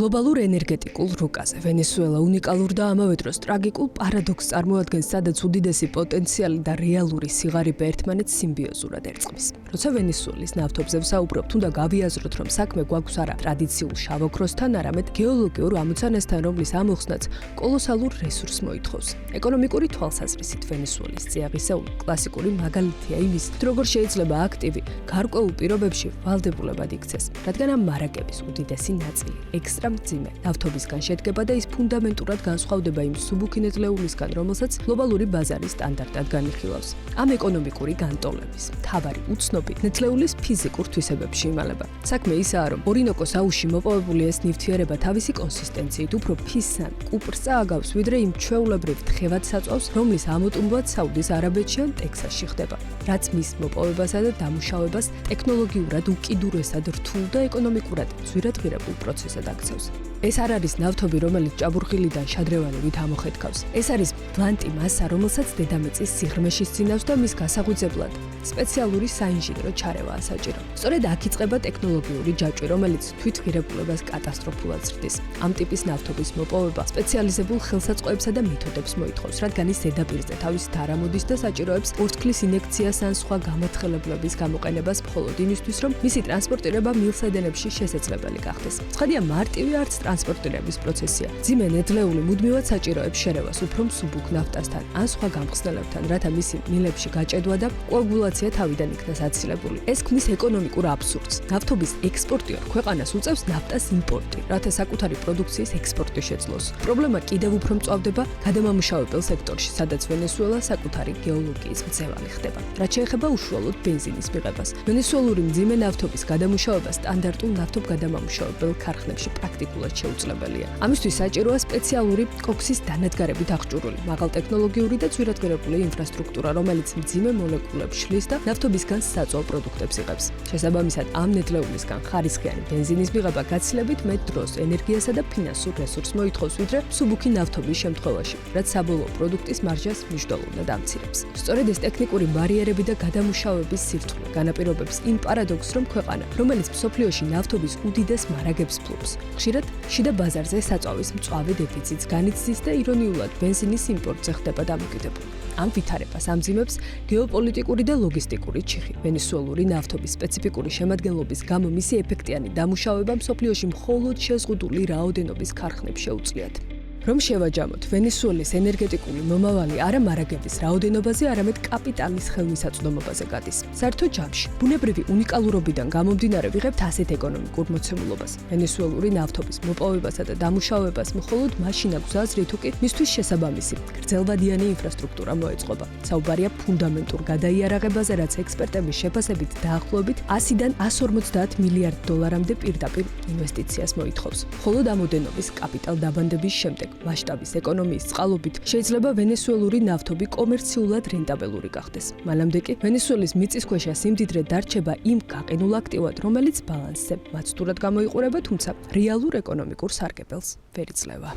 გლობალურ ენერგეტიკულ რუკაზე ვენესუელა უნიკალურ და ამავე დროს ტრაგიკულ პარადოქსს წარმოადგენს, სადაც უდიდესი პოტენციალი და რეალური სიღარიბე ერთმანეთს სიმბიოზურად ერწყმის. როცა ვენესუელის ნავთობზე ვსაუბრობთ, უნდა გავიაზროთ, რომ საქმე გვაქვს არა ტრადიციულ შავოქროსთან, არამედ გეოლოგიურ ამოცანასთან, რომლის ამოხსნაც კოლოსალურ რესურსს მოითხოვს. ეკონომიკური თვალსაზრისით ვენესუელის წიაღისეული კლასიკური მაგალითია იმის, როგორ შეიძლება აქტივი გარკვეულ პირობებში ვალდებულებად იქცეს, რადგან ამ მარაგების უდიდესი ნაწილი ექსტრა მძიმე ნავთობისგან შედგება და ის ფუნდამენტურად განსხვავდება იმ სუბუქინეთლეულისგან, რომელსაც გლობალური ბაზარის სტანდარტად განიხილავს. ამ ეკონომიკური განტოლების მთავარი უცნობი ნეთლეულის ფიზიკურ თვისებებში იმალება. საქმე ისაა, რომ ორინოკოს აუზში მოპოვებული ეს ნივთიერება თავისი კონსისტენციით უფრო ფისსან კუპრს წააგავს, ვიდრე იმ ჩვეულებრივ თხევად საწვავს, რომლის ამოტუმბად საუდის არაბეთში ან ტექსასში ხდება, რაც მის მოპოვებასა და დამუშავებას ტექნოლოგიურად უკიდურესად რთულ და ეკონომიკურად ძვირადღირებულ პროცესად აქცევს. ეს არ არის ნავთობი, რომელიც ჭაბურღილიდან შადრევანებით ამოხეთქავს. ეს არის ბლანტი მასა, რომელსაც დედამიწის სიღრმეში სცინავს და მის გასაღვიძებლად სპეციალური საინჟინრო ჩარევაა საჭირო. სწორედ აქ იწყება ტექნოლოგიური ჯაჭვი, რომელიც თვითღირებულებას კატასტროფულად ზრდის. ამ ტიპის ნავთობის მოპოვება სპეციალიზებულ ხელსაწყოებსა და მეთოდებს მოითხოვს, რადგან ის ზედაპირზე თავისით არ ამოდის და საჭიროებს ორთქლის ინექციას ან სხვა გამათხელებლების გამოყენებას მხოლოდ იმისთვის, რომ მისი ტრანსპორტირება მილსადენებში შესაძლებელი გახდეს. ცხადია, მარტივი არც ტრანსპორტირების პროცესია. მძიმე ნედლეული მუდმივად საჭიროებს შერევას უფრო მსუბუქ ნაფტასთან ან სხვა გამხსნელებთან, რათა მისი მილებში გაჭედვა და კოაგულაცია თავიდან იქნას აცილებული. ეს ქმნის ეკონომიკურ აბსურდს. ნავთობის ექსპორტიორ ქვეყანას უწევს ნაფტას იმპორტი, რათა საკუთარი პროდუქციის ექსპორტი შეძლოს. პრობლემა კიდევ უფრო მწვავდება გადამამუშავებელ სექტორში, სადაც ვენესუელა საკუთარი გეოლოგიის მძევალი ხდება. რაც შეეხება უშუალოდ ბენზინის მიღებას. ვენესუელური მძიმე ნავთობის გადამუშავება სტანდარტულ ნავთობგადამამუშავებელ ქარხნებში პრაქტიკულად შეუძლებელია. ამისთვის საჭიროა სპეციალური კოქსის დანადგარებით აღჭურვილი, მაღალტექნოლოგიური და ძვირადღირებული ინფრასტრუქტურა, რომელიც მძიმე მოლეკულებს შლის და ნავთობისგან საწვავ პროდუქტებს იღებს. შესაბამისად, ამ ნედლეულისგან ხარისხიანი ბენზინის მიღება გაცილებით მეტ დროს, ენერგიასა და ფინანსურ რესურსს მოითხოვს, ვიდრე მსუბუქი ნავთობის შემთხვევაში, რაც საბოლოო პროდუქტის მარჟას მნიშვნელოვნად ამცირებს. სწორედ ეს ტექნიკური ბარიერები და გადამუშავების სირთულე განაპირობებს იმ პარადოქსს, რომ ქვეყანა, რომელიც მსოფლიოში ნავთობის უდიდეს მარაგებს ფლობს, ხშირად შიდა ბაზარზე საწვავის მწვავე დეფიციტს განიცდის და ირონიულად ბენზინის იმპორტზე ხდება დამოკიდებული. ამ ვითარებას ამძიმებს გეოპოლიტიკური და ლოგისტიკური ჩიხი. ვენესუელური ნავთობის სპეციფიკური შემადგენლობის გამო მისი ეფექტიანი დამუშავება მსოფლიოში მხოლოდ შეზღუდული რაოდენობის ქარხნებს შეუძლიათ. რომ შევაჯამოთ, ვენესუელის ენერგეტიკული მომავალი არა მარაგების რაოდენობაზე, არამედ კაპიტალის ხელმისაწვდომობაზე გადის. საერთო ჯამში, ბუნებრივი უნიკალურობიდან გამომდინარე ვიღებთ ასეთ ეკონომიკურ მოცემულობას. ვენესუელური ნავთობის მოპოვებასა და დამუშავებას მხოლოდ მაშინ აქვს აზრი, თუ კი მისთვის შესაბამისი გრძელვადიანი ინფრასტრუქტურა მოეწყობა. საუბარია ფუნდამენტურ გადაიარაღებაზე, რაც ექსპერტების შეფასებით დაახლოებით 100-დან 150 მილიარდ დოლარამდე პირდაპირ ინვესტიციას მოითხოვს. მხოლოდ ამ ოდენობის კაპიტალ დაბანდების შემდეგ მასშტაბის ეკონომიის წყალობით შეიძლება ვენესუელური ნავთობი კომერციულად რენტაბელური გახდეს. მანამდე კი ვენესუელის მიწისქვეშა სიმდიდრე დარჩება იმ გაყინულ აქტივად, რომელიც ბალანსზე მაცდურად გამოიყურება, თუმცა რეალურ ეკონომიკურ სარგებელს ვერ იძლევა.